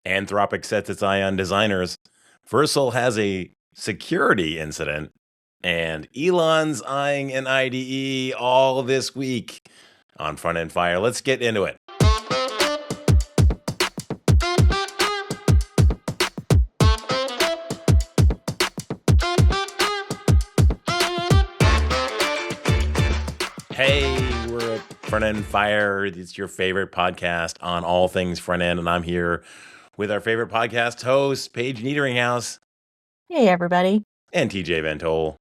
Anthropic sets its eye on designers. Vercel has a security incident. And Elon's eyeing an IDE all this week on Front End Fire. Let's get into it. Hey, we're at Front End Fire. It's your favorite podcast on all things front end, and I'm here with our favorite podcast host, Paige Niederinghouse. Hey, everybody. And TJ Ventole.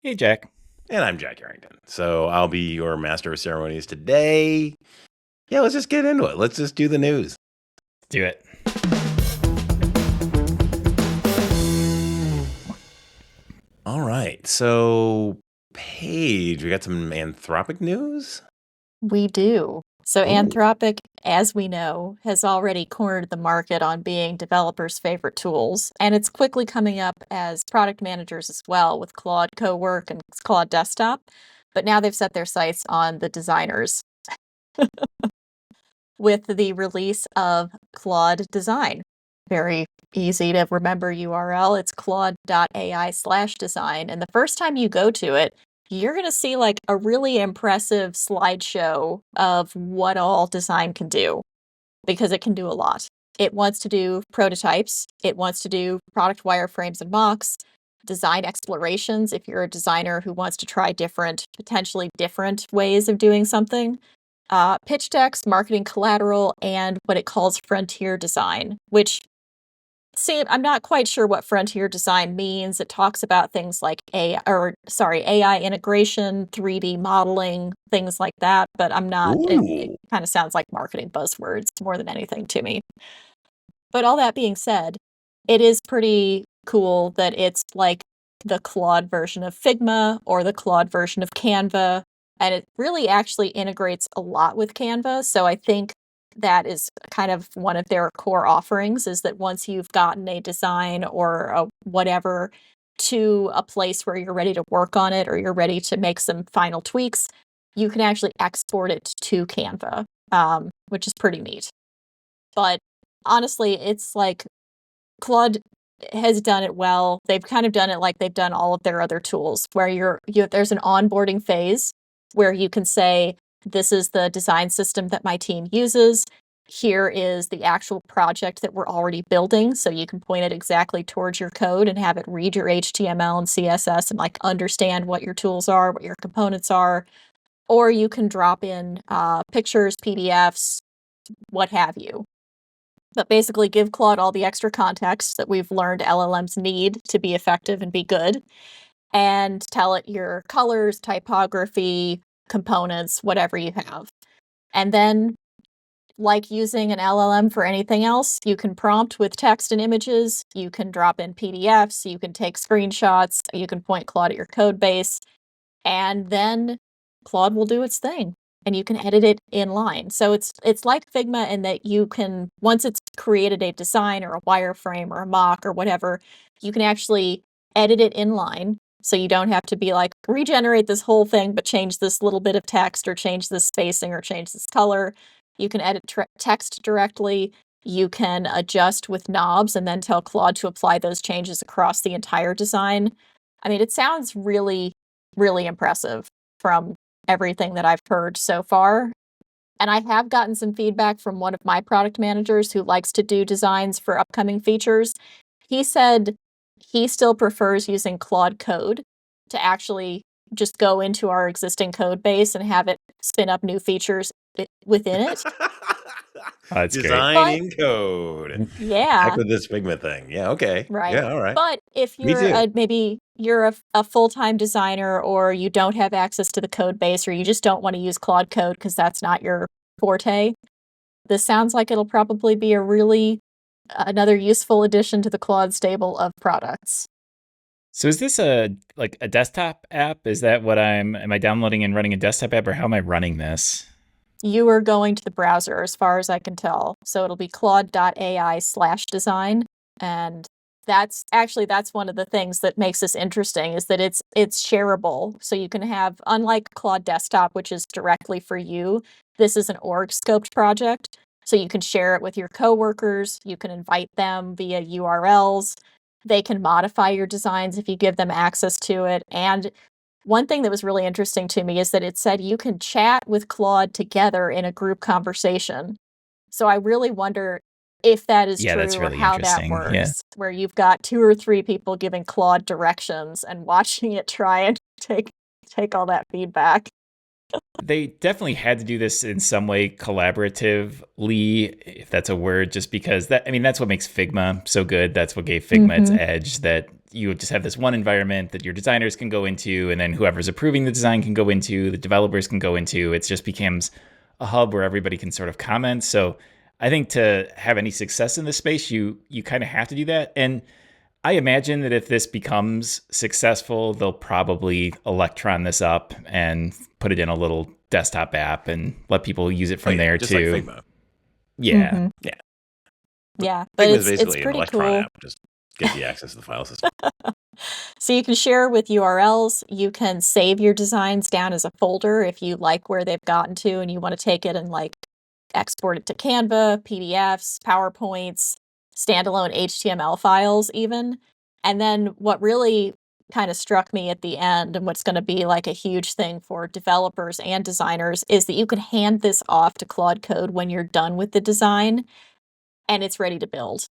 Hey, Jack. And I'm Jack Harrington. So I'll be your master of ceremonies today. Yeah, let's just get into it. Let's just do the news. Do it. All right. So, Paige, we got some Anthropic news? We do. So Anthropic, as we know, has already cornered the market on being developers' favorite tools, and it's quickly coming up as product managers as well with Claude Cowork and Claude Desktop, but now they've set their sights on the designers with the release of Claude Design. Very easy to remember URL. It's claude.ai/design, and the first time you go to it, you're going to see like a really impressive slideshow of what all design can do, because it can do a lot. It wants to do prototypes. It wants to do product wireframes and mocks, design explorations if you're a designer who wants to try potentially different ways of doing something, pitch decks, marketing collateral, and what it calls frontier design, which I'm not quite sure what frontier design means. It talks about things like AI integration, 3D modeling, things like that, but I'm not. It kind of sounds like marketing buzzwords more than anything to me. But all that being said, it is pretty cool that it's like the Claude version of Figma or the Claude version of Canva, and it really actually integrates a lot with Canva. So I think that is kind of one of their core offerings, is that once you've gotten a design or a whatever to a place where you're ready to work on it or you're ready to make some final tweaks, you can actually export it to Canva, which is pretty neat. But honestly, it's like Claude has done it well. They've kind of done it like they've done all of their other tools, where there's an onboarding phase where you can say, this is the design system that my team uses. Here is the actual project that we're already building. So you can point it exactly towards your code and have it read your HTML and CSS and like understand what your tools are, what your components are. Or you can drop in pictures, PDFs, what have you. But basically give Claude all the extra context that we've learned LLMs need to be effective and be good. And tell it your colors, typography, components, whatever you have. And then, like using an LLM for anything else, you can prompt with text and images, you can drop in PDFs, you can take screenshots, you can point Claude at your code base, and then Claude will do its thing, and you can edit it in line. So it's like Figma in that you can, once it's created a design or a wireframe or a mock or whatever, you can actually edit it in line. So you don't have to be like, regenerate this whole thing, but change this little bit of text or change this spacing or change this color. You can edit text directly. You can adjust with knobs and then tell Claude to apply those changes across the entire design. I mean, it sounds really, really impressive from everything that I've heard so far. And I have gotten some feedback from one of my product managers who likes to do designs for upcoming features. He said he still prefers using Claude Code to actually just go into our existing code base and have it spin up new features within it. That's Designing code. Yeah. Back with this Figma thing. Yeah, okay. Right. Yeah, all right. But if you're maybe you're a full-time designer, or you don't have access to the code base, or you just don't want to use Claude Code because that's not your forte, this sounds like it'll probably be another useful addition to the Claude stable of products. So is this a desktop app? Is that what am I downloading and running a desktop app, or how am I running this? You are going to the browser as far as I can tell. So it'll be claude.ai/design. And that's one of the things that makes this interesting, is that it's shareable. So you can have, unlike Claude Desktop, which is directly for you, this is an org scoped project. So you can share it with your coworkers, you can invite them via URLs, they can modify your designs if you give them access to it. And one thing that was really interesting to me is that it said you can chat with Claude together in a group conversation. So I really wonder if that is Yeah, true that's or really how that interesting. Yeah. works, where you've got 2 or 3 people giving Claude directions and watching it try and take all that feedback. They definitely had to do this in some way collaboratively, if that's a word, just because that's what makes Figma so good. That's what gave Figma its edge, that you just have this one environment that your designers can go into, and then whoever's approving the design can go into, the developers can go into. It just becomes a hub where everybody can sort of comment. So I think to have any success in this space, you kind of have to do that. And I imagine that if this becomes successful, they'll probably electron this up and put it in a little desktop app and let people use it from there just too. Like Figma. Yeah. Yeah. Yeah, but Figma is it's basically an pretty Electron cool. app. Just get the access to the file system. So you can share with URLs, you can save your designs down as a folder if you like where they've gotten to and you want to take it and like export it to Canva, PDFs, PowerPoints, standalone HTML files even. And then what really kind of struck me at the end and what's going to be like a huge thing for developers and designers is that you can hand this off to Claude Code when you're done with the design and it's ready to build.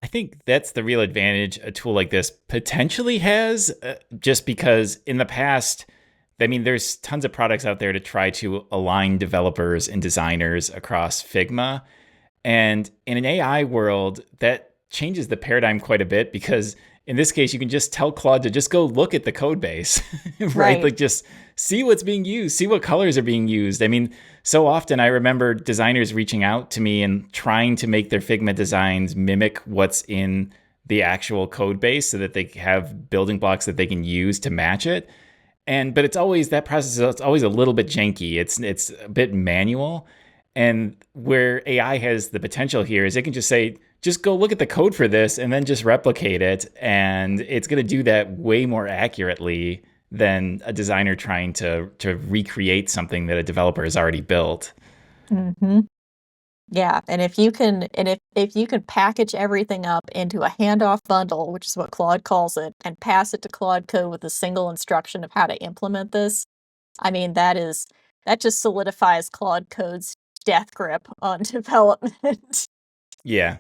I think that's the real advantage a tool like this potentially has, just because in the past, there's tons of products out there to try to align developers and designers across Figma. And in an AI world, that changes the paradigm quite a bit, because in this case, you can just tell Claude to just go look at the code base, right? Like just see what's being used, see what colors are being used. So often I remember designers reaching out to me and trying to make their Figma designs mimic what's in the actual code base so that they have building blocks that they can use to match it. But it's always, that process is always a little bit janky. It's a bit manual. And where AI has the potential here is it can just say, just go look at the code for this and then just replicate it. And it's going to do that way more accurately than a designer trying to recreate something that a developer has already built. Mm-hmm. Yeah, and if you can package everything up into a handoff bundle, which is what Claude calls it, and pass it to Claude Code with a single instruction of how to implement this, that just solidifies Claude Code's death grip on development. Yeah.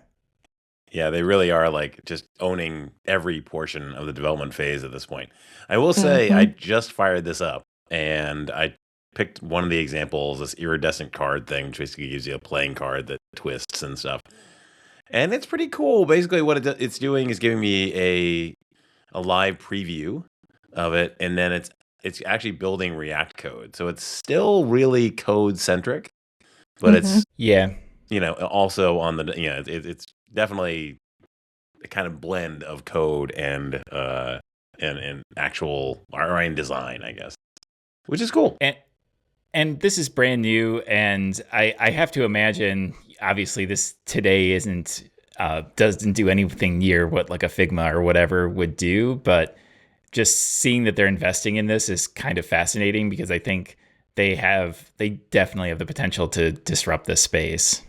Yeah, they really are like just owning every portion of the development phase at this point. I will say I just fired this up and I picked one of the examples, this iridescent card thing, which basically gives you a playing card that twists and stuff. And it's pretty cool. Basically what it's doing is giving me a live preview of it, and then it's actually building React code. So it's still really code centric, but it's also on the it's definitely a kind of blend of code and actual RN design, I guess, which is cool. And this is brand new, and I have to imagine, obviously, this today doesn't do anything near what like a Figma or whatever would do, but just seeing that they're investing in this is kind of fascinating, because I think they definitely have the potential to disrupt this space.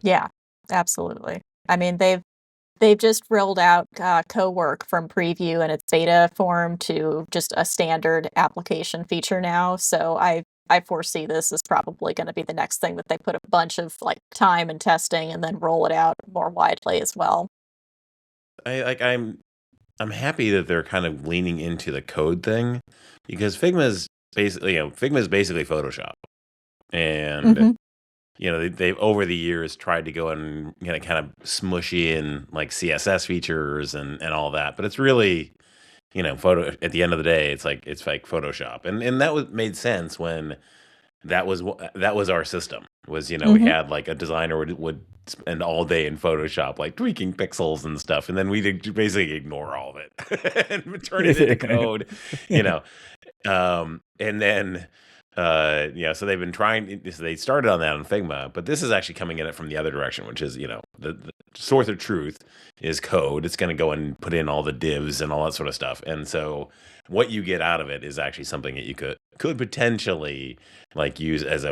Yeah, absolutely. They've just rolled out co-work from preview in its beta form to just a standard application feature now. So I foresee this is probably going to be the next thing that they put a bunch of like time and testing and then roll it out more widely as well. I'm happy that they're kind of leaning into the code thing, because Figma's basically Photoshop, and they've over the years tried to go and kind of smush in like CSS features and all that, but it's really photo at the end of the day, it's like Photoshop, and that made sense when that was our system was we had like a designer would spend all day in Photoshop like tweaking pixels and stuff, and then we'd basically ignore all of it and turn it into code, and then so they've been trying. So they started on that on Figma, but this is actually coming at it from the other direction, which is the source of truth is code. It's going to go and put in all the divs and all that sort of stuff, and so what you get out of it is actually something that you could potentially like use as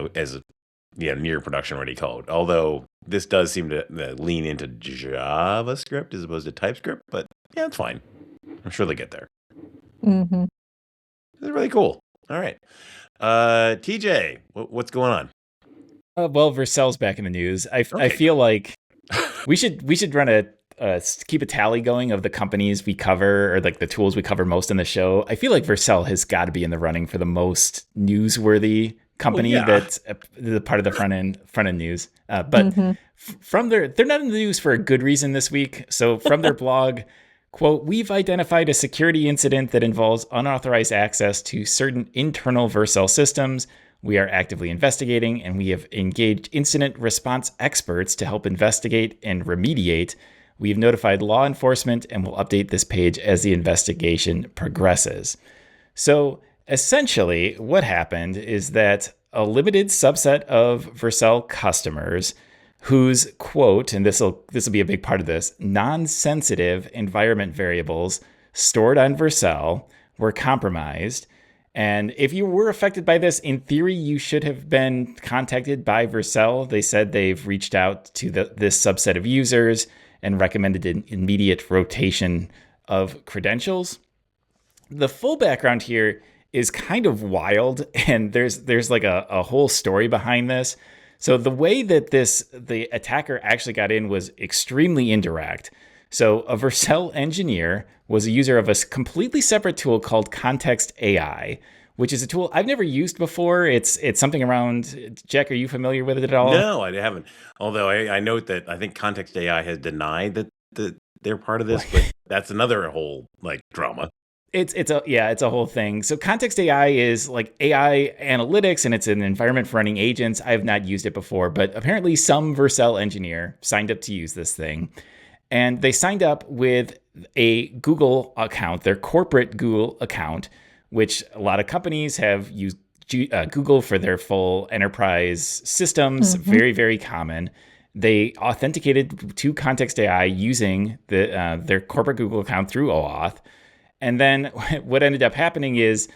near production ready code. Although this does seem to lean into JavaScript as opposed to TypeScript, but yeah, it's fine. I'm sure they get there. Mm-hmm. It's really cool. All right. TJ, what's going on? Well, Vercel's back in the news. I Okay. feel like we should run keep a tally going of the companies we cover or like the tools we cover most in the show. I feel like Vercel has got to be in the running for the most newsworthy company that's the part of the front end news. But from they're not in the news for a good reason this week. So from their blog, quote, "We've identified a security incident that involves unauthorized access to certain internal Vercel systems. We are actively investigating, and we have engaged incident response experts to help investigate and remediate. We have notified law enforcement and will update this page as the investigation progresses." So essentially, what happened is that a limited subset of Vercel customers whose, quote, and this will be a big part of this, non-sensitive environment variables stored on Vercel were compromised. And if you were affected by this, in theory, you should have been contacted by Vercel. They said they've reached out to this subset of users and recommended an immediate rotation of credentials. The full background here is kind of wild, and there's like a whole story behind this. So the way that the attacker actually got in was extremely indirect. So a Vercel engineer was a user of a completely separate tool called Context AI, which is a tool I've never used before. It's something around, Jack, are you familiar with it at all? No, I haven't. Although I note that I think Context AI has denied that they're part of this, but that's another whole like drama. It's a whole thing. So Context AI is like AI analytics, and it's an environment for running agents. I have not used it before, but apparently some Vercel engineer signed up to use this thing. And they signed up with a Google account, their corporate Google account, which a lot of companies have used Google for their full enterprise systems. Very, very common. They authenticated to Context AI using their corporate Google account through OAuth. And then what ended up happening is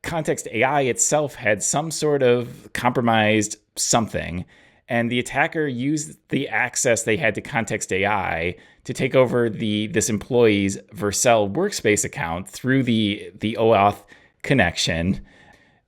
Context AI itself had some sort of compromised something. And the attacker used the access they had to Context AI to take over this employee's Vercel workspace account through the OAuth connection.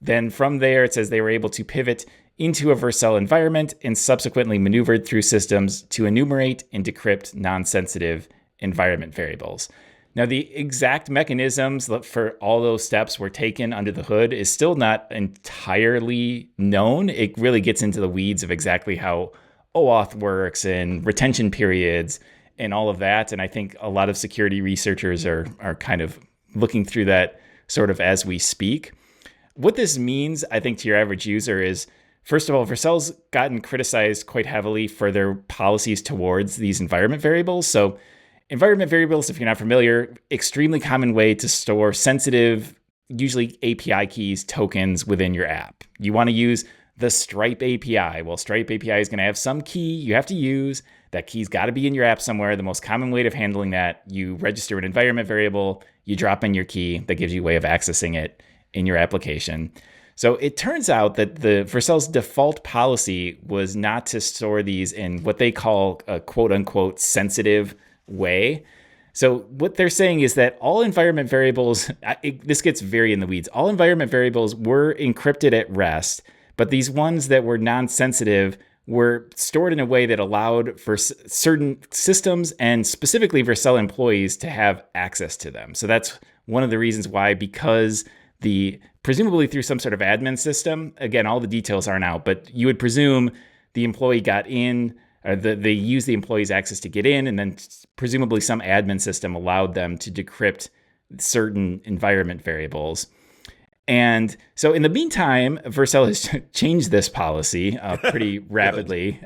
Then from there, it says they were able to pivot into a Vercel environment and subsequently maneuvered through systems to enumerate and decrypt non-sensitive environment variables. Now, the exact mechanisms for all those steps were taken under the hood is still not entirely known. It really gets into the weeds of exactly how OAuth works and retention periods and all of that. And I think a lot of security researchers are kind of looking through that sort of as we speak. What this means, I think, to your average user is, first of all, Vercel's gotten criticized quite heavily for their policies towards these environment variables. So environment variables, if you're not familiar, extremely common way to store sensitive, usually API keys, tokens within your app. You want to use the Stripe API. Well, Stripe API is going to have some key you have to use. That key's got to be in your app somewhere. The most common way of handling that, you register an environment variable, you drop in your key, that gives you a way of accessing it in your application. So it turns out that the Vercel's default policy was not to store these in what they call a quote unquote sensitive way. So what they're saying is that all environment variables, this gets very in the weeds, all environment variables were encrypted at rest, but these ones that were non-sensitive were stored in a way that allowed for certain systems and specifically Vercel employees to have access to them. So that's one of the reasons why, because presumably through some sort of admin system, again, all the details aren't out, but you would presume the employee got in, they used the employee's access to get in, and then presumably some admin system allowed them to decrypt certain environment variables. And so in the meantime, Vercel has changed this policy pretty rapidly.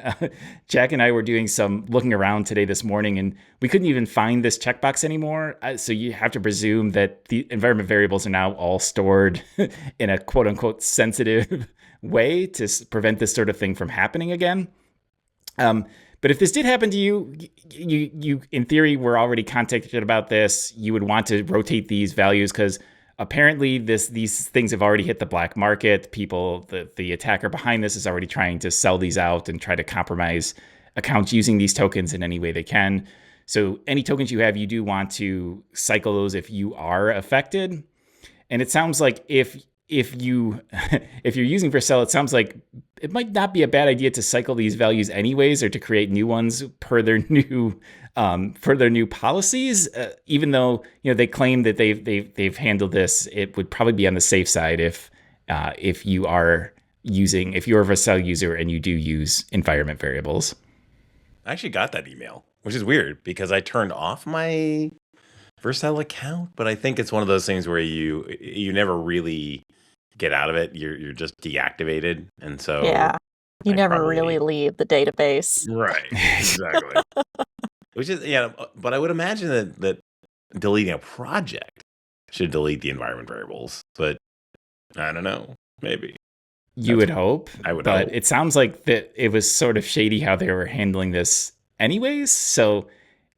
Jack and I were doing some looking around today this morning, and we couldn't even find this checkbox anymore. So you have to presume that the environment variables are now all stored in a quote unquote sensitive way to prevent this sort of thing from happening again. But if this did happen to you, you in theory were already contacted about this. You would want to rotate these values because apparently these things have already hit the black market. People, the attacker behind this is already trying to sell these out and try to compromise accounts using these tokens in any way they can. So any tokens you have, you do want to cycle those if you are affected. And it sounds like if you if you're using Vercel, it sounds like it might not be a bad idea to cycle these values anyways, or to create new ones per their new policies. Even though they claim that they've handled this, it would probably be on the safe side if you're a Vercel user and you do use environment variables. I actually got that email, which is weird because I turned off my Vercel account, but I think it's one of those things where you never really get out of it. You're just deactivated, and so Yeah. You I never probably- really leave the database. right, exactly. Which is but I would imagine that deleting a project should delete the environment variables, but I don't know, maybe. You would hope. I would but hope. It sounds like that it was sort of shady how they were handling this anyways. So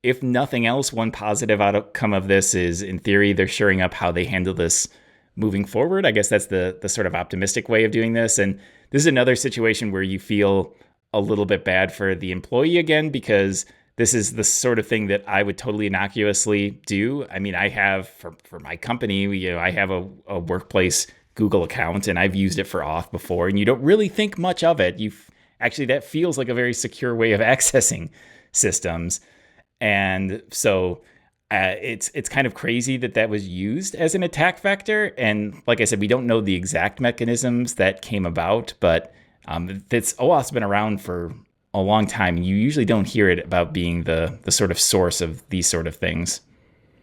if nothing else, one positive outcome of this is, in theory, they're shoring up how they handle this moving forward. I guess that's the sort of optimistic way of doing this. And this is another situation where you feel a little bit bad for the employee again, because this is the sort of thing that I would totally innocuously do. I mean, I have for my company, I have a workplace Google account, and I've used it for auth before, and you don't really think much of it. Actually, that feels like a very secure way of accessing systems. And so it's kind of crazy that was used as an attack vector. And like I said, we don't know the exact mechanisms that came about, but OAuth's been around for a long time. You usually don't hear it about being the sort of source of these sort of things.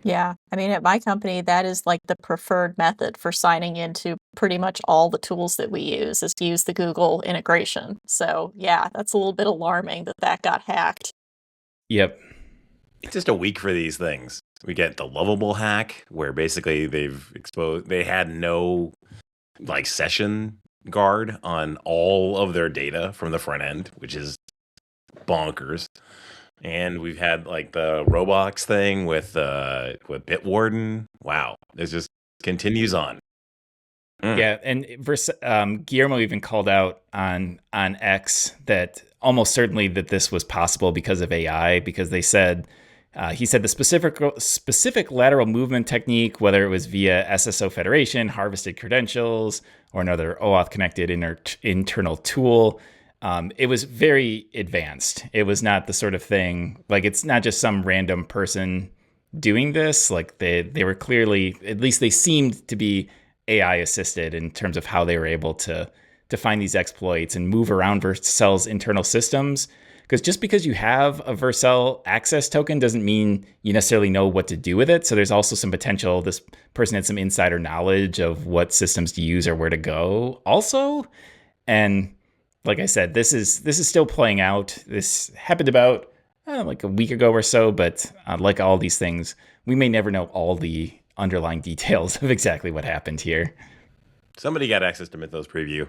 Yeah. I mean, at my company, that is like the preferred method for signing into pretty much all the tools that we use, is to use the Google integration. So yeah, that's a little bit alarming that got hacked. Yep. It's just a week for these things. We get the lovable hack, where basically they had no session guard on all of their data from the front end, which is bonkers. And we've had the Roblox thing with Bitwarden. Wow, it just continues on. Yeah, and Guillermo even called out on X that almost certainly that this was possible because of AI, because he said the specific lateral movement technique, whether it was via SSO federation, harvested credentials, or another OAuth connected internal tool, it was very advanced. It was not the sort of thing, it's not just some random person doing this. They were clearly, at least they seemed to be AI assisted in terms of how they were able to find these exploits and move around Vercel's internal systems. Because just because you have a Vercel access token doesn't mean you necessarily know what to do with it. So there's also some potential this person had some insider knowledge of what systems to use or where to go also. And like I said, this is still playing out. This happened about a week ago or so, but like all these things, we may never know all the underlying details of exactly what happened here. Somebody got access to Mythos Preview.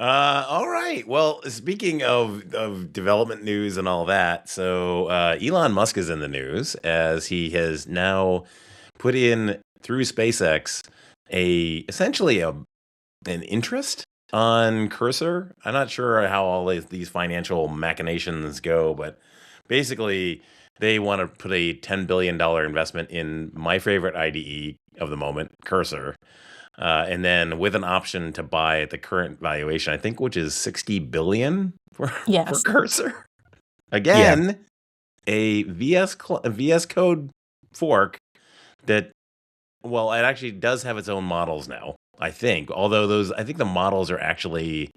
All right. Well, speaking of development news and all that, so Elon Musk is in the news, as he has now put in through SpaceX essentially an interest on Cursor. I'm not sure how all these financial machinations go, but basically they want to put a $10 billion investment in my favorite IDE of the moment, Cursor. And then with an option to buy at the current valuation, I think, which is $60 billion for Cursor. Again, a VS Code fork that, well, it actually does have its own models now, I think. Although I think the models are actually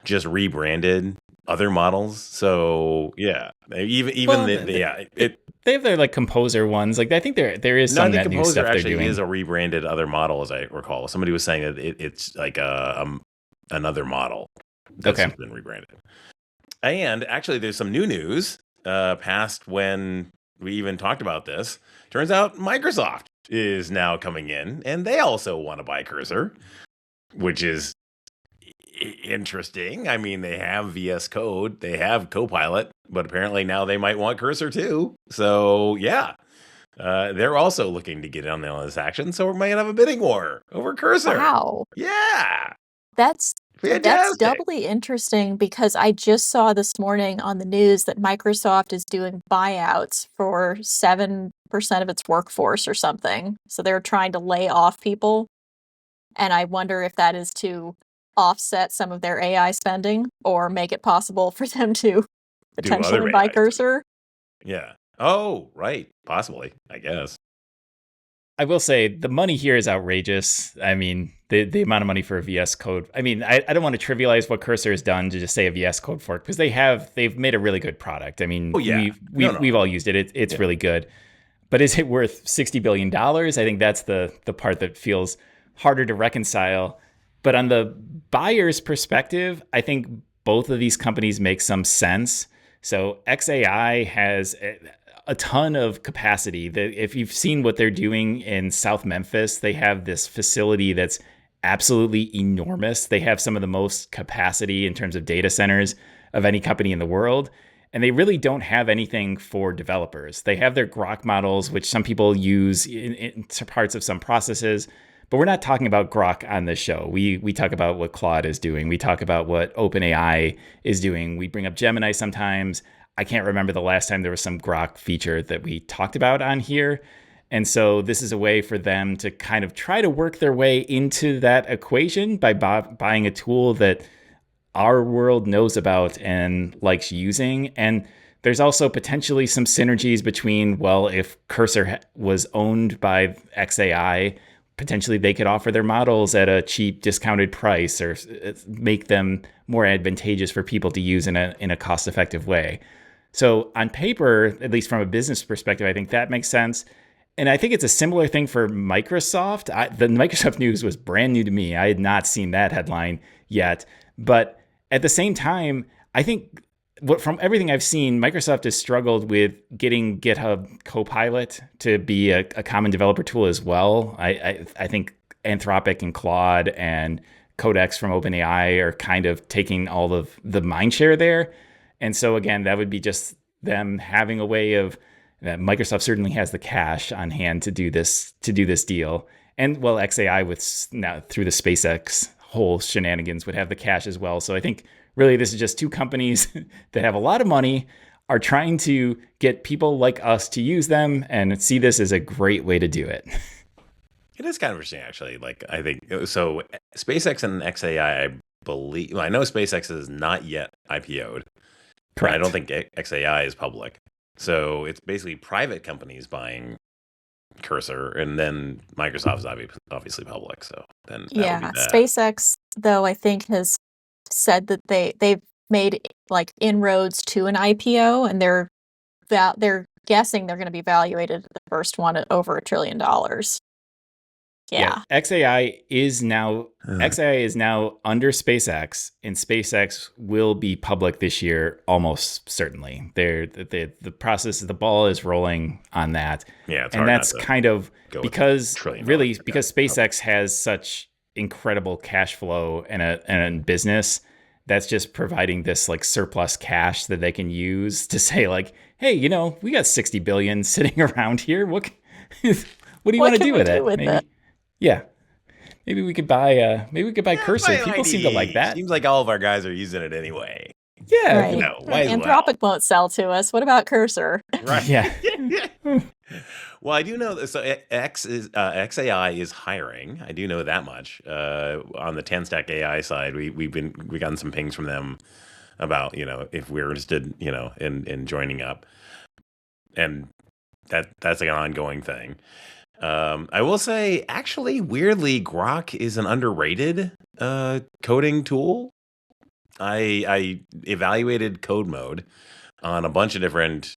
just rebranded other models. So yeah, they have their composer ones. I think there is some net new stuff they're doing. Composer actually is a rebranded other model, as I recall. Somebody was saying that it's another model that's been rebranded. And actually, there's some new news past when we even talked about this. Turns out Microsoft is now coming in, and they also want to buy Cursor, which is interesting. I mean, they have VS Code, they have Copilot, but apparently now they might want Cursor too. So yeah, they're also looking to get on this action. So we might have a bidding war over Cursor. Wow. Yeah. That's Fantastic. doubly interesting because I just saw this morning on the news that Microsoft is doing buyouts for 7% of its workforce or something. So they're trying to lay off people. And I wonder if that is to offset some of their AI spending or make it possible for them to potentially buy Cursor. Yeah. Oh, right. Possibly, I guess. I will say the money here is outrageous. I mean, the amount of money for a VS Code. I mean, I don't want to trivialize what Cursor has done to just say a VS Code fork, because they've made a really good product. I mean, we've all used it. It's really good. But is it worth $60 billion? I think that's the part that feels harder to reconcile. But on the buyer's perspective, I think both of these companies make some sense. So XAI has a ton of capacity. If you've seen what they're doing in South Memphis, they have this facility that's absolutely enormous. They have some of the most capacity in terms of data centers of any company in the world. And they really don't have anything for developers. They have their Grok models, which some people use in parts of some processes. But we're not talking about Grok on this show. We talk about what Claude is doing. We talk about what OpenAI is doing. We bring up Gemini sometimes. I can't remember the last time there was some Grok feature that we talked about on here. And so this is a way for them to kind of try to work their way into that equation by buying a tool that our world knows about and likes using. And there's also potentially some synergies between, well, if Cursor was owned by XAI, potentially they could offer their models at a cheap discounted price or make them more advantageous for people to use in a cost-effective way. So on paper, at least from a business perspective, I think that makes sense. And I think it's a similar thing for Microsoft. The Microsoft news was brand new to me. I had not seen that headline yet. But at the same time, I think from everything I've seen, Microsoft has struggled with getting GitHub Copilot to be a common developer tool as well. I think Anthropic and Claude and Codex from OpenAI are kind of taking all of the mindshare there. And so again, that would be just them having a way of that. Microsoft certainly has the cash on hand to do this deal. And well, XAI with now through the SpaceX whole shenanigans would have the cash as well. So I think really this is just two companies that have a lot of money, are trying to get people like us to use them and see this as a great way to do it. It is kind of interesting, actually. Like, I think so. SpaceX and XAI, I believe. Well, I know SpaceX is not yet IPO'd. Correct. I don't think XAI is public. So it's basically private companies buying Cursor, and then Microsoft's obviously public. So then SpaceX though I think has said that they've made like inroads to an IPO, and they're guessing they're going to be valuated the first one at over $1 trillion. Yeah. XAI is now under SpaceX, and SpaceX will be public this year almost certainly. The process, the ball is rolling on that. Yeah, and that's kind of because SpaceX has such incredible cash flow and a business that's just providing this like surplus cash that they can use to say like, hey, we got 60 billion sitting around here. What do you want to do with it? Yeah, maybe we could buy Cursor. People seem to like that. Seems like all of our guys are using it anyway. Yeah, right. Anthropic won't sell to us. What about Cursor? Right. Yeah. Well, I do know. So XAI is hiring. I do know that much. On the Tanstack AI side, we've gotten some pings from them about if we're interested in joining up, and that's like an ongoing thing. I will say, actually, weirdly, Grok is an underrated coding tool. I evaluated code mode on a bunch of different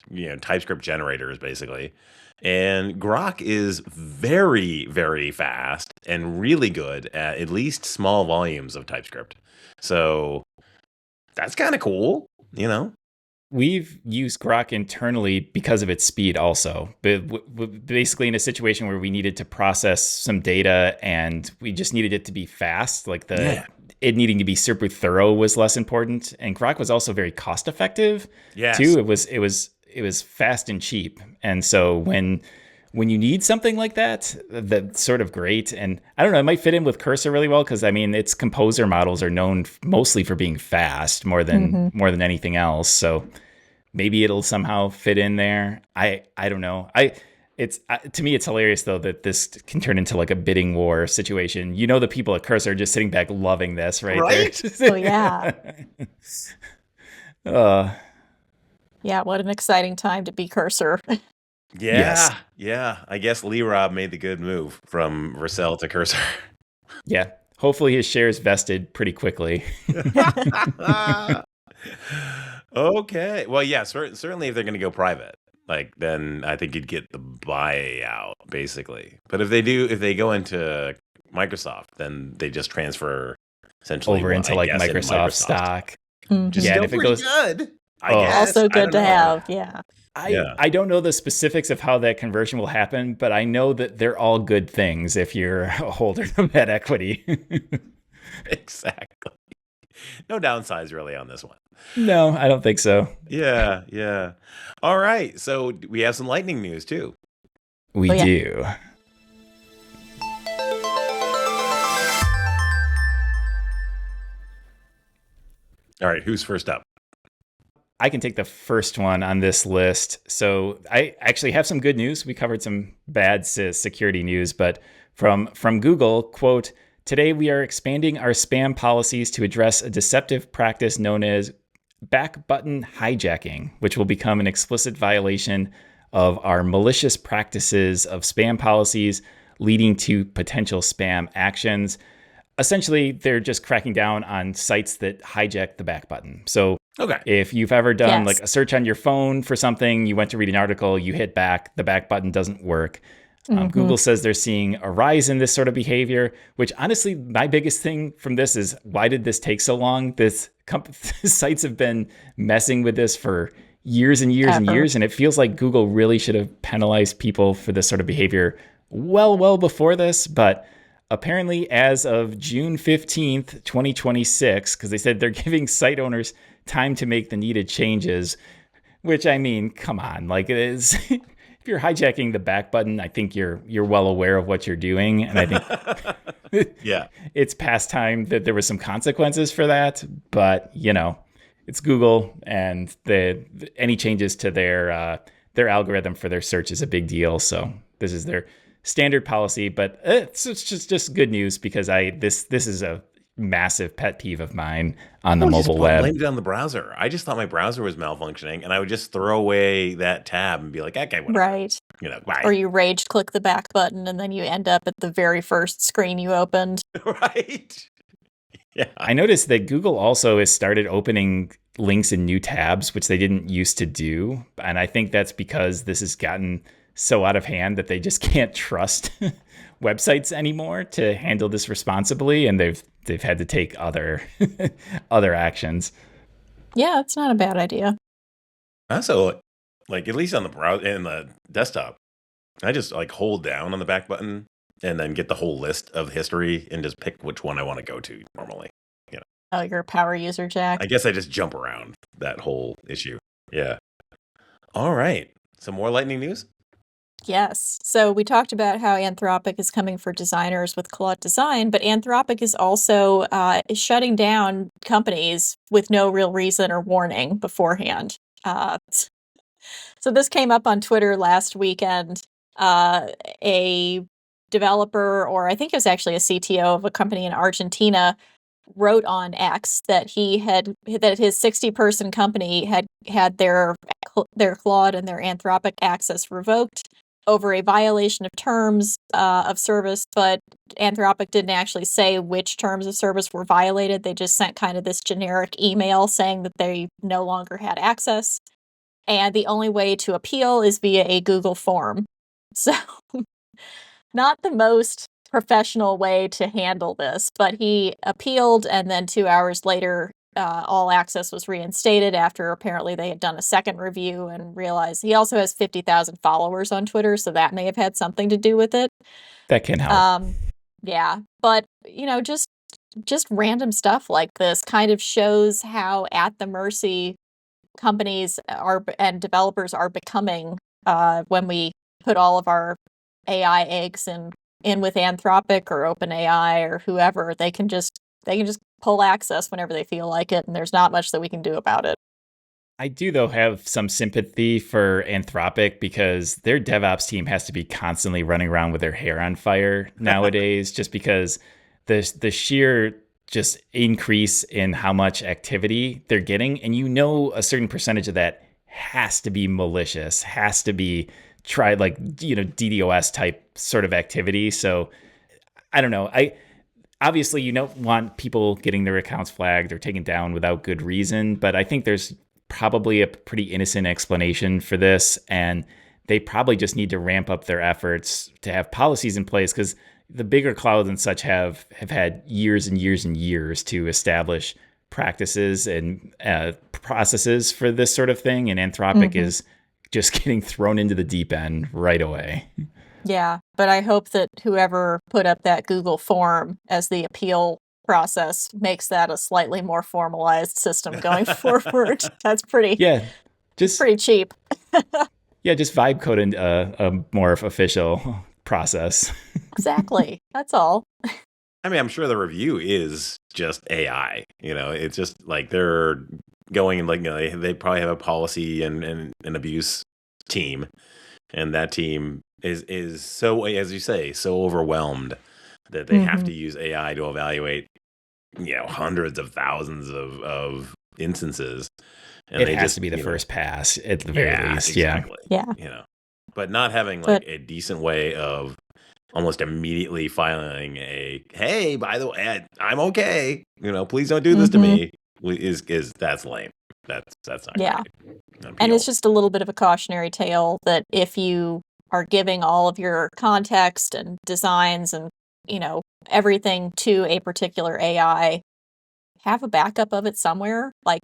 TypeScript generators, basically. And Grok is very, very fast and really good at least small volumes of TypeScript. So that's kind of cool, We've used Grok internally because of its speed also. But basically in a situation where we needed to process some data and we just needed it to be fast, like it needing to be super thorough was less important. And Grok was also very cost effective Yes. too. It was fast and cheap. And so when you need something like that, that's sort of great. And I don't know, it might fit in with Cursor really well because I mean, its composer models are known mostly for being fast more than anything else. So maybe it'll somehow fit in there. I don't know. To me, it's hilarious though that this can turn into like a bidding war situation. You know, the people at Cursor are just sitting back loving this, right? Oh yeah. uh, Yeah, what an exciting time to be Cursor. Yeah. Yes. Yeah. I guess Lee Rob made the good move from Vercel to Cursor. Yeah. Hopefully his shares vested pretty quickly. Okay. Well, yeah, certainly if they're going to go private, like then I think you'd get the buyout basically. But if they go into Microsoft, then they just transfer essentially Over into like into Microsoft stock. Just Yeah, still and if it pretty goes- good. I Oh. guess. Also I good don't to know. have. Yeah. I don't know the specifics of how that conversion will happen, but I know that they're all good things if you're a holder of that equity. Exactly. No downsides really on this one. No, I don't think so. Yeah, yeah. All right. So we have some lightning news too. We Oh, yeah. do. All right, who's first up? I can take the first one on this list. So I actually have some good news. We covered some bad security news, but from Google, quote, "Today we are expanding our spam policies to address a deceptive practice known as back button hijacking, which will become an explicit violation of our malicious practices of spam policies, leading to potential spam actions." Essentially, they're just cracking down on sites that hijack the back button. So Okay. if you've ever done Yes. like a search on your phone for something, you went to read an article, you hit back, the back button doesn't work. Google says they're seeing a rise in this sort of behavior, which honestly, my biggest thing from this is why did this take so long? Sites have been messing with this for years and years and Ever. years. And it feels like Google really should have penalized people for this sort of behavior well before this. But apparently, as of June 15th, 2026, because they said they're giving site owners time to make the needed changes, which I mean, come on, like it is. If you're hijacking the back button, I think you're well aware of what you're doing. And I think Yeah. it's past time that there was some consequences for that. But, you know, it's Google, and any changes to their algorithm for their search is a big deal. So this is their standard policy, but it's just good news because this is a massive pet peeve of mine on the mobile web. Blame it on the browser. I just thought my browser was malfunctioning, and I would just throw away that tab and be like, "Okay, whatever." Right. Bye. Or you rage click the back button and then you end up at the very first screen you opened. Right. Yeah. I noticed that Google also has started opening links in new tabs, which they didn't used to do, and I think that's because this has gotten so out of hand that they just can't trust websites anymore to handle this responsibly, and they've had to take other actions. Yeah, it's not a bad idea. Also, like at least on the browser and the desktop, I just like hold down on the back button and then get the whole list of history and just pick which one I want to go to normally. Oh, you're a power user, Jack. I guess I just jump around that whole issue. Yeah. All right. Some more lightning news? Yes. So we talked about how Anthropic is coming for designers with Claude Design, but Anthropic is also shutting down companies with no real reason or warning beforehand. So this came up on Twitter last weekend. A developer, or I think it was actually a CTO of a company in Argentina, wrote on X that that his 60-person company had their Claude and their Anthropic access revoked over a violation of terms of service, but Anthropic didn't actually say which terms of service were violated. They just sent kind of this generic email saying that they no longer had access. And the only way to appeal is via a Google form. So not the most professional way to handle this, but he appealed, and then 2 hours later, all access was reinstated after apparently they had done a second review and realized he also has 50,000 followers on Twitter, so that may have had something to do with it. That can help. Yeah, but just just random stuff like this kind of shows how at the mercy companies are and developers are becoming when we put all of our AI eggs in with Anthropic or OpenAI or whoever. They can just pull access whenever they feel like it, and there's not much that we can do about it. I do, though, have some sympathy for Anthropic because their DevOps team has to be constantly running around with their hair on fire nowadays, just because the sheer just increase in how much activity they're getting. And a certain percentage of that has to be malicious, has to be DDoS type sort of activity. So I don't know. Obviously, you don't want people getting their accounts flagged or taken down without good reason, but I think there's probably a pretty innocent explanation for this, and they probably just need to ramp up their efforts to have policies in place, because the bigger clouds and such have had years and years and years to establish practices and processes for this sort of thing, and Anthropic is just getting thrown into the deep end right away. Yeah, but I hope that whoever put up that Google form as the appeal process makes that a slightly more formalized system going forward. That's pretty cheap. Just vibe code a more official process. Exactly. That's all. I mean, I'm sure the review is just AI. It's just like they're going like they probably have a policy and an abuse team, and that team is so, as you say, so overwhelmed that they have to use AI to evaluate hundreds of thousands of instances. And it has to be the first pass at the very least. Exactly. Yeah. But not having like a decent way of almost immediately filing hey, by the way, I'm okay. Please don't do this to me. That's lame. That's not great. And it's just a little bit of a cautionary tale that if you are giving all of your context and designs and everything to a particular AI, have a backup of it somewhere, like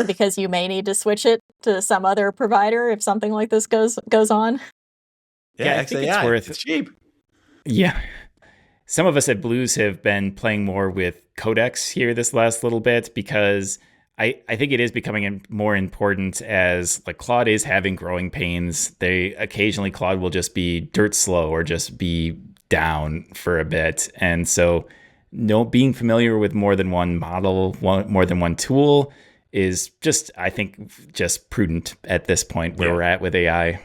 because you may need to switch it to some other provider if something like this goes on. Yeah, I think it's cheap. Yeah. Some of us at Blues have been playing more with codecs here this last little bit, because I think it is becoming more important as like Claude is having growing pains. Occasionally Claude will just be dirt slow or just be down for a bit. And so being familiar with more than one model, more than one tool is just, I think, just prudent at this point where we're at with AI.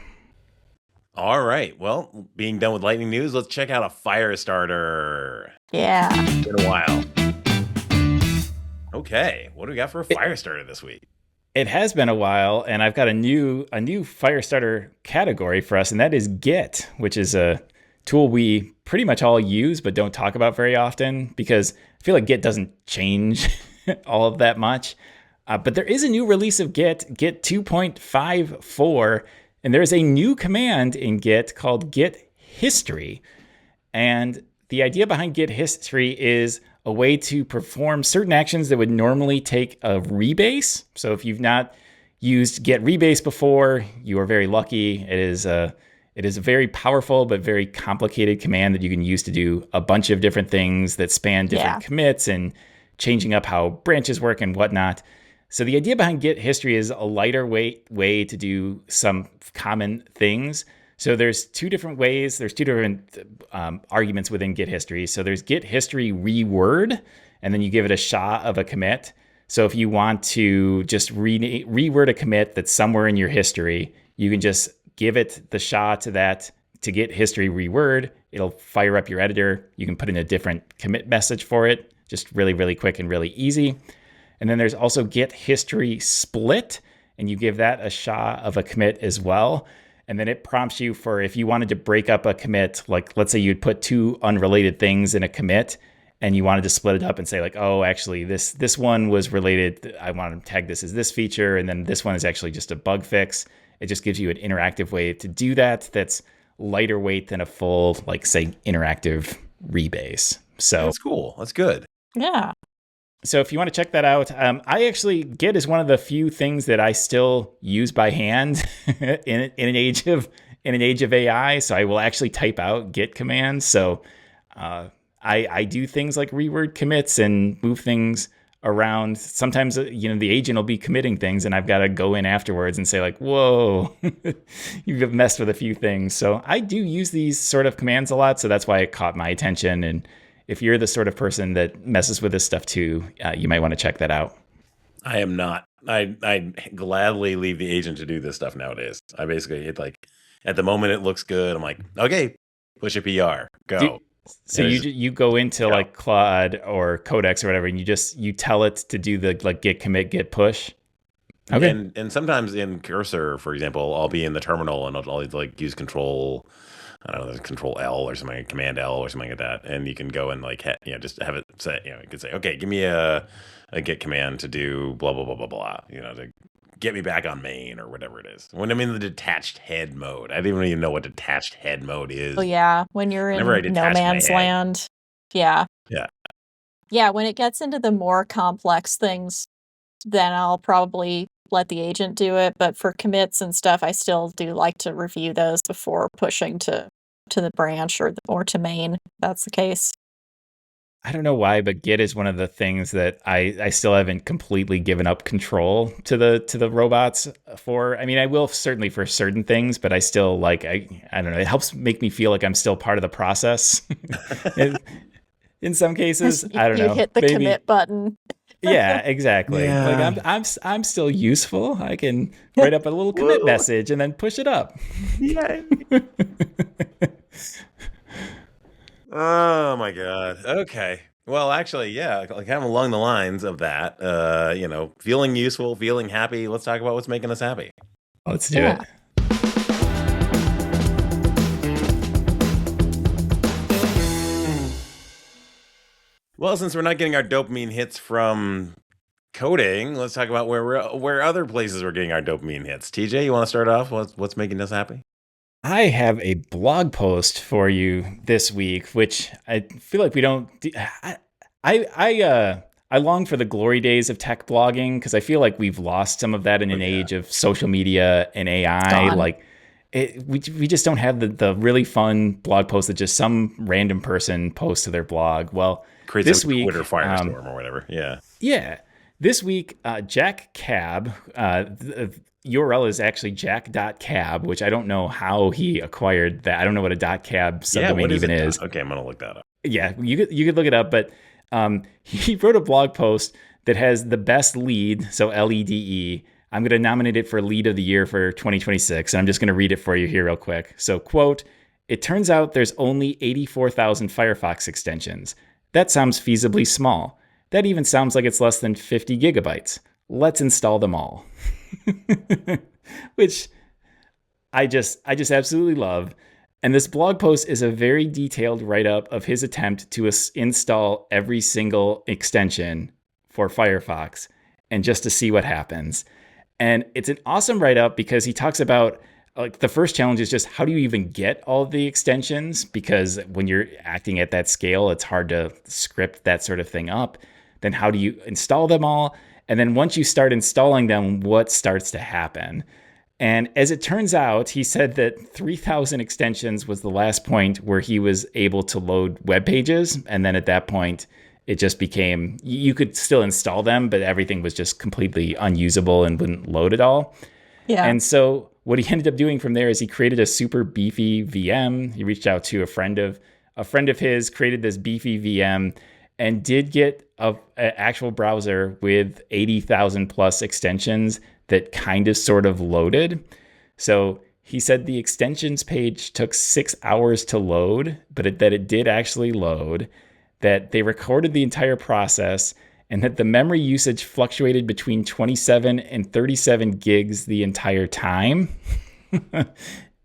All right. Well, being done with lightning news, let's check out a fire starter. Yeah. It's been a while. Okay. What do we got for a fire starter this week? It has been a while, and I've got a new fire starter category for us, and that is Git, which is a tool we pretty much all use but don't talk about very often, because I feel like Git doesn't change all of that much. But there is a new release of Git 2.54, and there's a new command in Git called Git History. And the idea behind Git History is a way to perform certain actions that would normally take a rebase. So if you've not used Git rebase before, you are very lucky. It is a very powerful but very complicated command that you can use to do a bunch of different things that span different commits and changing up how branches work and whatnot. So the idea behind Git History is a lighter way to do some common things. So there's two different ways. There's two different arguments within Git History. So there's Git History reword, and then you give it a SHA of a commit. So if you want to just reword a commit that's somewhere in your history, you can just give it the SHA to Git History reword. It'll fire up your editor. You can put in a different commit message for it. Just really, really quick and really easy. And then there's also Git History split, and you give that a SHA of a commit as well. And then it prompts you for if you wanted to break up a commit, like let's say you'd put two unrelated things in a commit and you wanted to split it up and say like, oh, actually this one was related. I want to tag this as this feature. And then this one is actually just a bug fix. It just gives you an interactive way to do that. That's lighter weight than a full, like say, interactive rebase. So that's cool. That's good. Yeah. So if you want to check that out, Git is one of the few things that I still use by hand in an age of AI. So I will actually type out Git commands. So I do things like reword commits and move things around. Sometimes, the agent will be committing things and I've got to go in afterwards and say like, whoa, you've messed with a few things. So I do use these sort of commands a lot. So that's why it caught my attention. And if you're the sort of person that messes with this stuff too, you might want to check that out. I am not. I gladly leave the agent to do this stuff nowadays. I basically hit like, at the moment it looks good. I'm like, okay, push a PR, go. So you go into like Claude or Codex or whatever, and you tell it to do the like git commit, git push. Okay. And sometimes in Cursor, for example, I'll be in the terminal and I'll like use Control L or something, Command L or something like that, and you can go and like just have it say, you could say, okay, give me a git command to do blah blah blah blah blah, to get me back on main or whatever it is. When I'm in the detached head mode, I don't even know what detached head mode is. Oh yeah, when you're in no man's land. Yeah. Yeah. Yeah, when it gets into the more complex things, then I'll probably let the agent do it. But for commits and stuff, I still do like to review those before pushing to the branch or to main. If that's the case. I don't know why, but Git is one of the things that I still haven't completely given up control to the robots for. I mean, I will certainly for certain things, but I still like, I don't know, it helps make me feel like I'm still part of the process. In some cases, I don't know. You hit the commit button. Yeah, exactly. Yeah. Like I'm still useful. I can write up a little commit message and then push it up. Yeah. Oh my God. Okay. Well, actually, yeah, like kind of along the lines of that, feeling useful, feeling happy. Let's talk about what's making us happy. Let's do it. Well, since we're not getting our dopamine hits from coding, let's talk about where other places we're getting our dopamine hits. TJ, you want to start off? What's making us happy? I have a blog post for you this week, which I feel like we don't. I long for the glory days of tech blogging because I feel like we've lost some of that in an age of social media and AI. Like, we just don't have the really fun blog post that just some random person posts to their blog. Well, create this week, Twitter firestorm or whatever. Yeah. Yeah. This week, Jack Cab. URL is actually jack.cab, which I don't know how he acquired that. I don't know what a .cab subdomain even is. Okay, I'm going to look that up. Yeah, you could look it up, but he wrote a blog post that has the best lead, so LEDE. I'm going to nominate it for lead of the year for 2026, and I'm just going to read it for you here real quick. So, quote, "It turns out there's only 84,000 Firefox extensions. That sounds feasibly small. That even sounds like it's less than 50 gigabytes. Let's install them all." Which I just absolutely love. And this blog post is a very detailed write-up of his attempt to install every single extension for Firefox and just to see what happens. And it's an awesome write-up because he talks about, like, the first challenge is just how do you even get all of the extensions? Because when you're acting at that scale, it's hard to script that sort of thing up. Then how do you install them all? And then once you start installing them, what starts to happen? And as it turns out, he said that 3,000 extensions was the last point where he was able to load web pages. And then at that point, it just became, you could still install them, but everything was just completely unusable and wouldn't load at all. Yeah. And so what he ended up doing from there is he created a super beefy VM. He reached out to a friend of his, created this beefy VM, and did get an actual browser with 80,000 plus extensions that kind of sort of loaded. So he said the extensions page took 6 hours to load, but that it did actually load, that they recorded the entire process, and that the memory usage fluctuated between 27 and 37 gigs the entire time.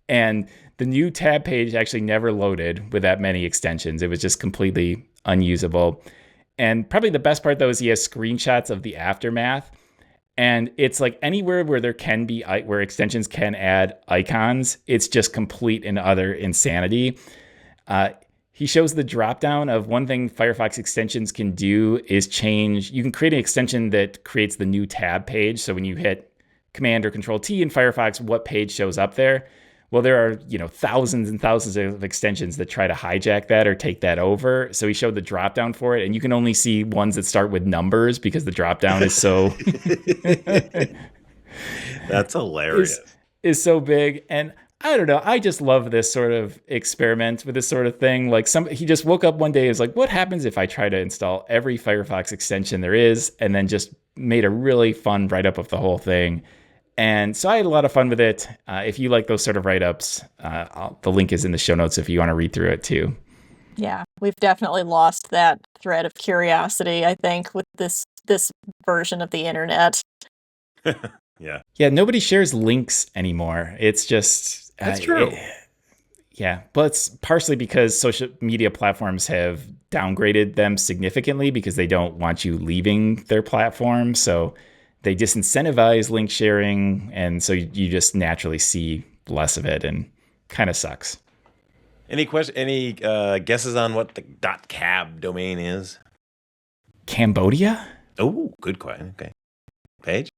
And the new tab page actually never loaded with that many extensions. It was just completely unusable. And probably the best part, though, is he has screenshots of the aftermath. And it's like anywhere where there can be, where extensions can add icons, it's just complete and utter insanity. He shows the dropdown of one thing Firefox extensions can do is change. You can create an extension that creates the new tab page. So when you hit Command or Control T in Firefox, what page shows up there? Well, there are, thousands and thousands of extensions that try to hijack that or take that over. So he showed the dropdown for it, and you can only see ones that start with numbers because the dropdown is so That's hilarious. is so big. And I don't know. I just love this sort of experiment with this sort of thing. Like he just woke up one day and was like, what happens if I try to install every Firefox extension there is, and then just made a really fun write-up of the whole thing. And so I had a lot of fun with it. If you like those sort of write-ups, the link is in the show notes if you want to read through it too. Yeah, we've definitely lost that thread of curiosity, I think, with this version of the internet. Yeah. Yeah, nobody shares links anymore. It's just... That's true. Yeah, but it's partially because social media platforms have downgraded them significantly because they don't want you leaving their platform. So they disincentivize link sharing, and so you just naturally see less of it, and kind of sucks. Any guesses on what the .cab domain is? Cambodia? Oh, good question. Okay. Paige?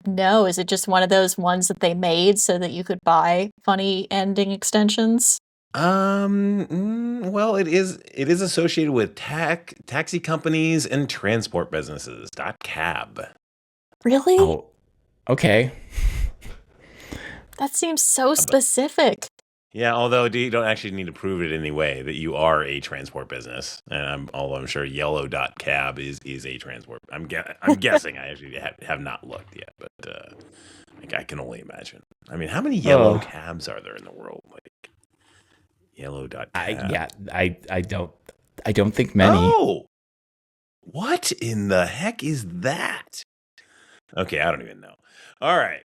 No. Is it just one of those ones that they made so that you could buy funny ending extensions? Well, it is associated with taxi companies and transport businesses. .cab. Really? Oh, okay. That seems so specific. Yeah, although you don't actually need to prove it in any way that you are a transport business. And although I'm sure yellow.cab is a transport. I'm guessing. I actually have not looked yet, but I can only imagine. I mean, how many yellow cabs are there in the world? Like yellow.cab. I don't think many. Oh, what in the heck is that? Okay, I don't even know. All right.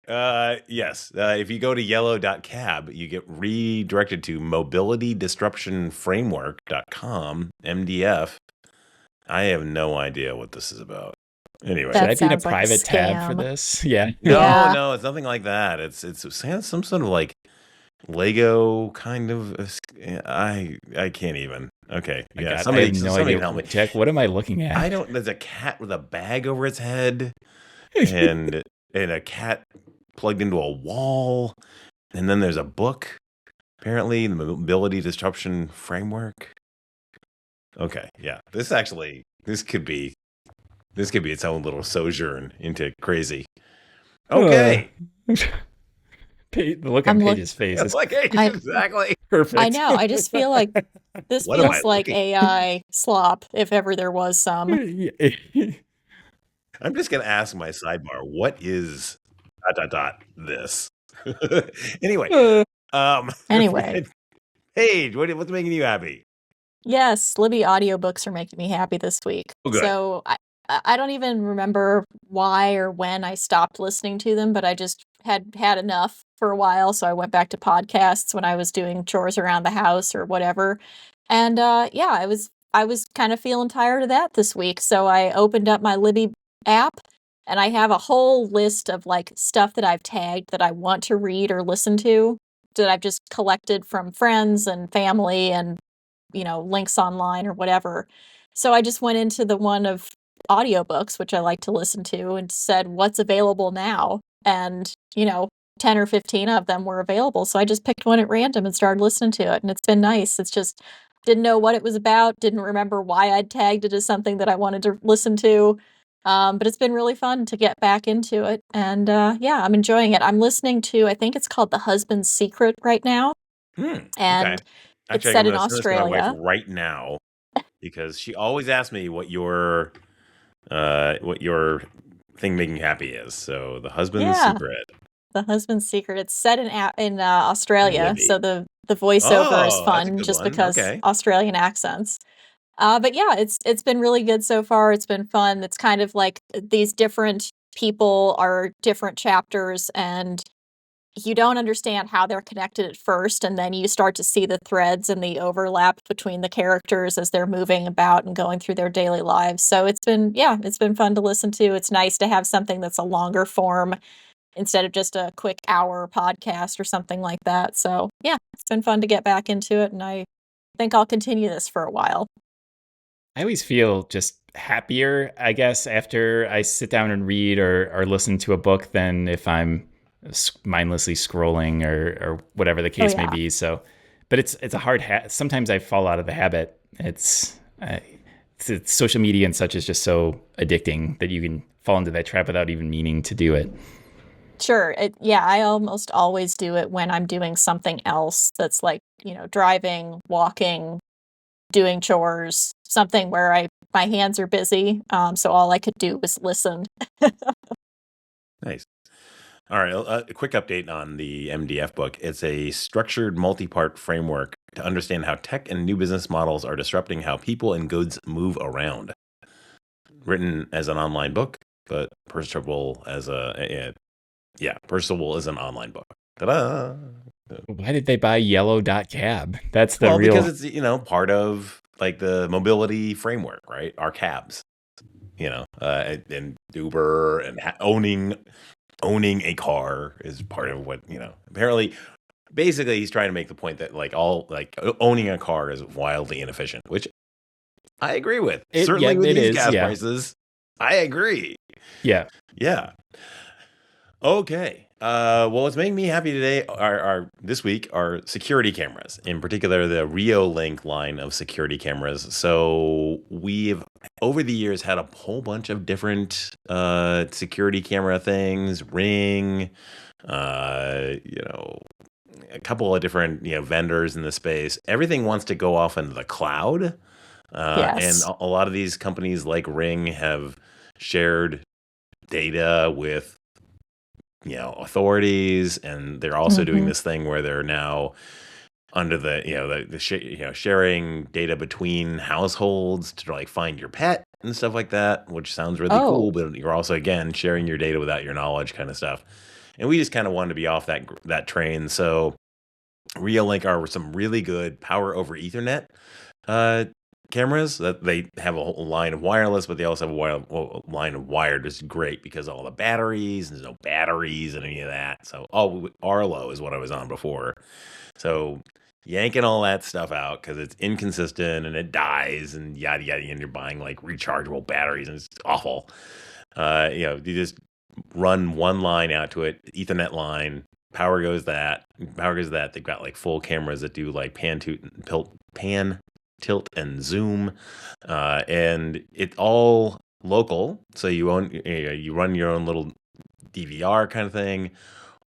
Yes. If you go to yellow.cab, you get redirected to mobilitydisruptionframework.com, MDF. I have no idea what this is about. Anyway. Should I be in a sounds like a private tab for scam. this? Yeah. No, it's nothing like that. It's some sort of like Lego kind of. I can't even. Okay. Yeah. God, Somebody I have no somebody idea. help me. Jack, what am I looking at? There's a cat with a bag over its head and a cat plugged into a wall. And then there's a book, apparently, the Mobility Disruption Framework. Okay. Yeah. This could be its own little sojourn into crazy. Okay. The look on Paige's face is like exactly perfect. I know. I just feel like this What am I feels like looking- AI slop, if ever there was some. I'm just gonna ask my sidebar, what is ... this? Anyway. Anyway. Paige, what's making you happy? Yes, Libby audiobooks are making me happy this week. Oh, good. So I don't even remember why or when I stopped listening to them, but I just had enough for a while. So I went back to podcasts when I was doing chores around the house or whatever. And yeah, I was kind of feeling tired of that this week. So I opened up my Libby app, and I have a whole list of like stuff that I've tagged that I want to read or listen to, that I've just collected from friends and family and links online or whatever. So I just went into the one of audiobooks, which I like to listen to, and said, what's available now? And, 10 or 15 of them were available. So I just picked one at random and started listening to it. And it's been nice. It's just didn't know what it was about. Didn't remember why I'd tagged it as something that I wanted to listen to. But it's been really fun to get back into it. And yeah, I'm enjoying it. I'm listening to, I think it's called The Husband's Secret right now. And okay. it's Actually, set I'm in gonna send this to my Australia. wife right now because she always asks me what your thing making you happy is. So The Husband's Secret. The Husband's Secret. It's set in Australia, Libby. so the voiceover is Oh, that's a fun good just one. because Okay. Australian accents. But yeah, it's been really good so far. It's been fun. It's kind of like these different people are different chapters, and you don't understand how they're connected at first, and then you start to see the threads and the overlap between the characters as they're moving about and going through their daily lives. So it's been fun to listen to. It's nice to have something that's a longer form instead of just a quick hour podcast or something like that. So yeah, it's been fun to get back into it, and I think I'll continue this for a while. I always feel just happier, I guess, after I sit down and read or listen to a book than if I'm mindlessly scrolling or whatever the Oh case may yeah. be. So, but it's a hard sometimes I fall out of the habit. It's social media and such is just so addicting that you can fall into that trap without even meaning to do it. Sure. Yeah, I almost always do it when I'm doing something else that's like, driving, walking, doing chores, something where my hands are busy. So all I could do was listen. Nice. All right, a quick update on the MDF book. It's a structured multi-part framework to understand how tech and new business models are disrupting how people and goods move around. Written as an online book, but purchasable as purchasable as an online book. Ta-da! Why did they buy yellow.cab? That's the Well, because real. it's part of like the mobility framework, right? Our cabs, and Uber and owning a car is part of what apparently. Basically, he's trying to make the point that owning a car is wildly inefficient, which I agree with. Certainly with It these is. gas Yeah. prices, I agree. Yeah. Yeah. Okay. Well, what's making me happy today this week are security cameras, in particular the Reolink line of security cameras. So we've over the years had a whole bunch of different security camera things, Ring, a couple of different vendors in the space. Everything wants to go off into the cloud, and Yes. a lot of these companies like Ring have shared data with authorities, and they're also doing Mhm. this thing where they're now under sharing data between households to like find your pet and stuff like that, which sounds really Oh, cool, but you're also again sharing your data without your knowledge kind of stuff. And we just kind of wanted to be off that train. So Reolink are some really good power over Ethernet uh, cameras that they have a whole line of wireless, but they also have a line of wired, which is great because all the batteries, there's no batteries and any of that. So Arlo is what I was on before. So yanking all that stuff out because it's inconsistent and it dies and yada yada, and you're buying like rechargeable batteries and it's awful. You just run one line out to it, Ethernet line. Power goes that. They've got like full cameras that do like pan, tilt, and zoom, and it's all local. So you run your own little DVR kind of thing,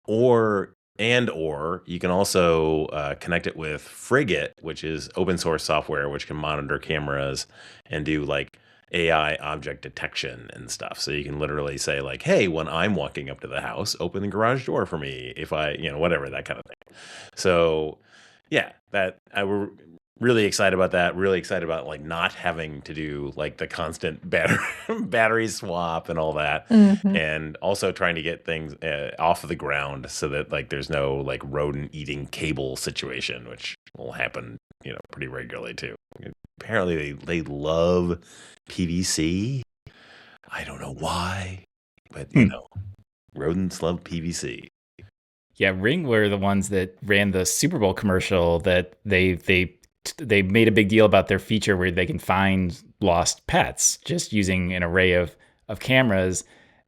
or you can also connect it with Frigate, which is open source software which can monitor cameras and do like AI object detection and stuff. So you can literally say like, "Hey, when I'm walking up to the house, open the garage door for me." If I, whatever that kind of thing. So, yeah, that I were really excited about that. Really excited about like not having to do like the constant battery swap and all that, mhm. and also trying to get things off of the ground so that like there's no like rodent eating cable situation, which will happen pretty regularly too. Apparently they love PVC. I don't know why, but rodents love PVC. Yeah, Ring were the ones that ran the Super Bowl commercial that they made a big deal about their feature where they can find lost pets just using an array of cameras,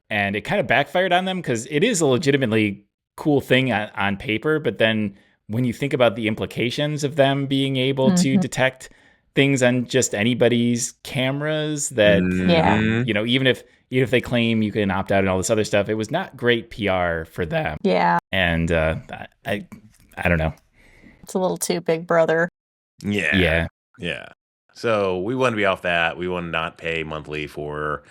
and it kind of backfired on them because it is a legitimately cool thing on paper, but then when you think about the implications of them being able to Mhm. detect things on just anybody's cameras, that Yeah. even if they claim you can opt out and all this other stuff, it was not great PR for them. Yeah. And I don't know. It's a little too big brother. Yeah. Yeah. Yeah. So we want to be off that. We want to not pay monthly for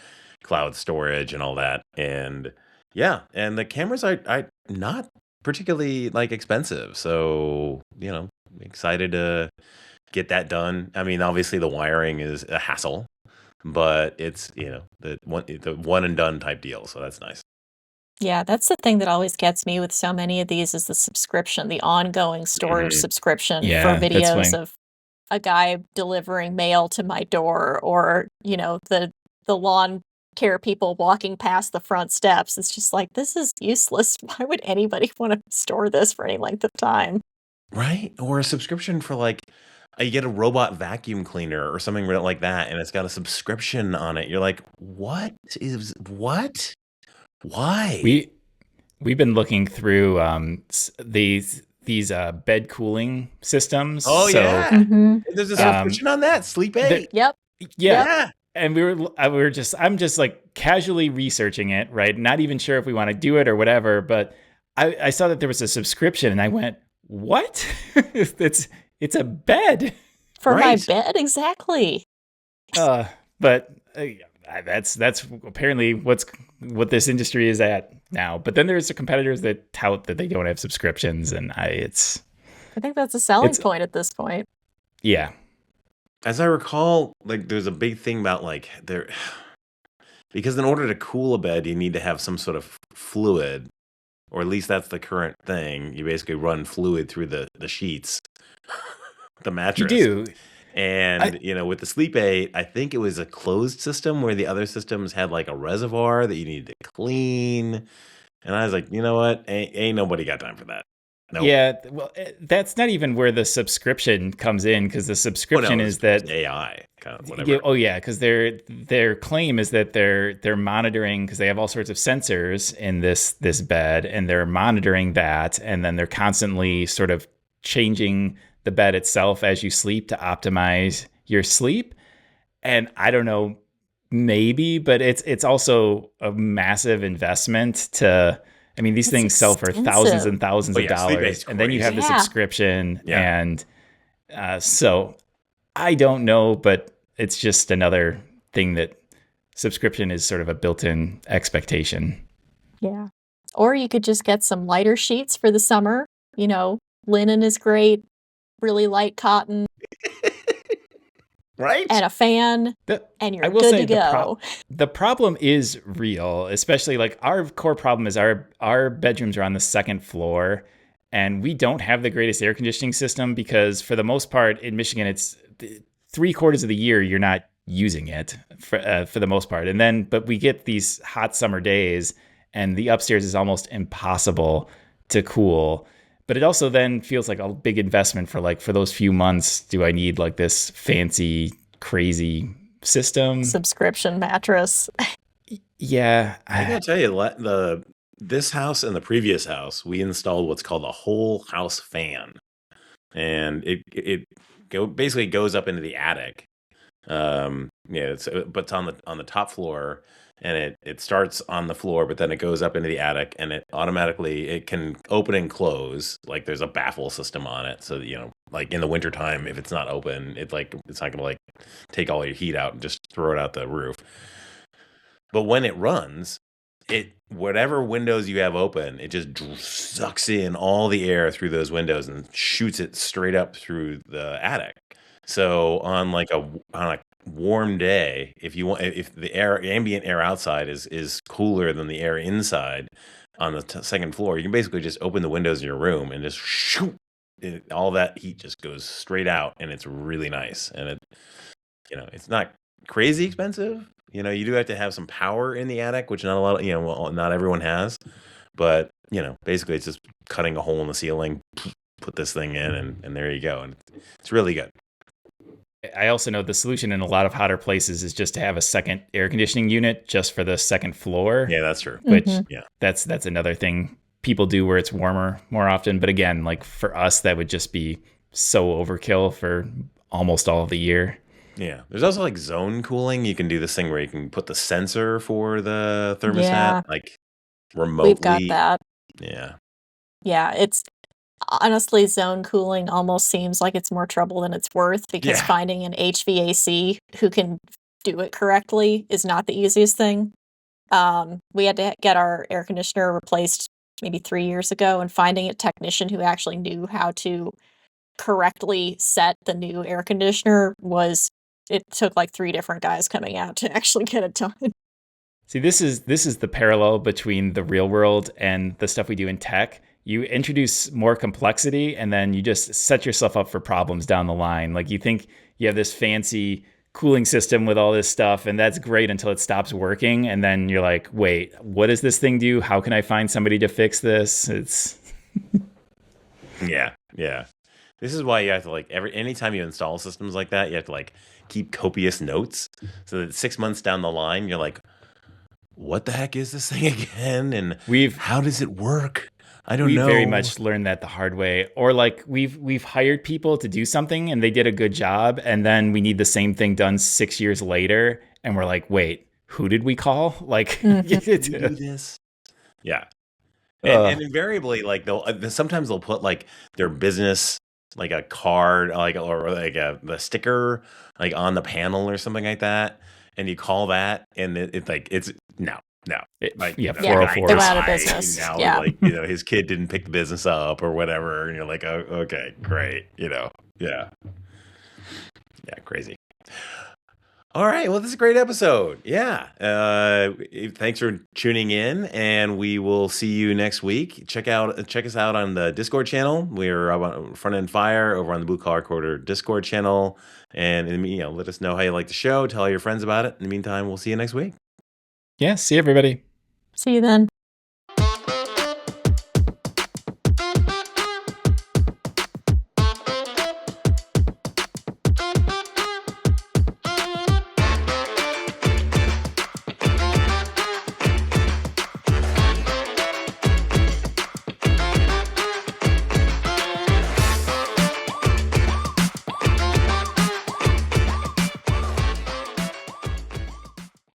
cloud storage and all that. And yeah, and the cameras are not particularly like expensive. So, excited to get that done. I mean, obviously the wiring is a hassle, but it's, the one and done type deal. So that's nice. Yeah, that's the thing that always gets me with so many of these is the subscription, the ongoing storage Mhm. subscription for Yeah, that's videos funny. of a guy delivering mail to my door or, the lawn care people walking past the front steps. It's just like, this is useless. Why would anybody want to store this for any length of time? Right? Or a subscription for like you get a robot vacuum cleaner or something like that, and it's got a subscription on it. You're like, what? Why? We we've been looking through these bed cooling systems. Oh So yeah, Mm-hmm. there's a Yep. subscription on that. Sleep 8. Yep. yeah, Yeah, and I'm just like casually researching it, right? Not even sure if we want to do it or whatever, but I saw that there was a subscription and I went, what? It's a bed. For my Right. bed, exactly. But that's apparently what this industry is at now. But then there's the competitors that tout that they don't have subscriptions, and I think that's a selling it's point at this point. yeah. as I recall, like there's a big thing about like there, because in order to cool a bed, you need to have some sort of fluid, or at least that's the current thing. You basically run fluid through the sheets, the You mattress. do. And with the Sleep 8, I think it was a closed system where the other systems had like a reservoir that you needed to clean. And I was like, you know what? Ain't nobody got time for that. Nope. Yeah, well, that's not even where the subscription comes in, because the Oh, no, subscription it's is that AI kind of yeah, whatever. oh yeah, because their claim is that they're monitoring, because they have all sorts of sensors in this bed, and they're monitoring that, and then they're constantly sort of changing the bed itself as you sleep to optimize your sleep. And I don't know, maybe, but it's also a massive investment to. I mean, these It's things sell for thousands and thousands Oh of yeah, Sleep 8's dollars, and then you have the crazy. Yeah. subscription, Yeah. and so I don't know, but it's just another thing that subscription is sort of a built-in expectation. Yeah. Or you could just get some lighter sheets for the summer. Linen is great, really light cotton, Right? and a fan, and you're good to go. The problem is real, especially like our core problem is our bedrooms are on the second floor, and we don't have the greatest air conditioning system, because for the most part in Michigan, it's 3/4 of the year you're not using it for the most part. And then, but we get these hot summer days, and the upstairs is almost impossible to cool. But it also then feels like a big investment for those few months. Do I need like this fancy, crazy system? Subscription mattress. Yeah. I gotta tell you, this house and the previous house, we installed what's called a whole house fan, and it basically goes up into the attic. But it's on the top floor, and it starts on the floor, but then it goes up into the attic, and it can open and close. Like there's a baffle system on it, so like in the wintertime, if it's not open, it's not gonna like take all your heat out and just throw it out the roof. But when it runs, whatever windows you have open, it just sucks in all the air through those windows and shoots it straight up through the attic. So on a warm day, if the ambient air outside is cooler than the air inside on the second floor, you can basically just open the windows in your room and just shoot all that heat just goes straight out, and it's really nice. And it's not crazy expensive. You do have to have some power in the attic, which not a lot of, not everyone has. But, basically it's just cutting a hole in the ceiling, put this thing in, and there you go. And it's really good. I also know the solution in a lot of hotter places is just to have a second air conditioning unit just for the second floor. Yeah, that's true. Which Yeah, that's another thing people do where it's warmer more often. But again, like for us, that would just be so overkill for almost all of the year. Yeah. There's also like zone cooling. You can do this thing where you can put the sensor for the thermostat, Yeah. like remotely. We've got that. Yeah. Yeah, it's honestly, zone cooling almost seems like it's more trouble than it's worth, because Yeah. finding an HVAC who can do it correctly is not the easiest thing. We had to get our air conditioner replaced maybe 3 years ago, and finding a technician who actually knew how to correctly set the new air conditioner it took like 3 different guys coming out to actually get it done. See, this is the parallel between the real world and the stuff we do in tech. You introduce more complexity, and then you just set yourself up for problems down the line. Like you think you have this fancy cooling system with all this stuff, and that's great until it stops working. And then you're like, wait, what does this thing do? How can I find somebody to fix this? It's Yeah. Yeah. This is why you have to anytime you install systems like that, you have to keep copious notes so that 6 months down the line, you're like, what the heck is this thing again? And We've how does it work? I don't we know. very much learned that the hard way. Or like we've hired people to do something and they did a good job, and then we need the same thing done 6 years later, and we're like, wait, who did we call? Like, Mhm. Can we do this? Yeah. And invariably, like sometimes they'll put like their business, like a card, like or like the sticker, like on the panel or something like that, and you call that, and it's like it's no, like yeah, the Yeah, guy 404. they went out of died, business. and now Yeah. like his kid didn't pick the business up or whatever, and you're like, oh, okay, great, yeah, crazy. All right. Well, this is a great episode. Yeah. Thanks for tuning in, and we will see you next week. Check us out on the Discord channel. We're on Front End Fire over on the Blue Collar Quarter Discord channel, and let us know how you like the show. Tell all your friends about it. In the meantime, we'll see you next week. Yeah, see everybody. See you then.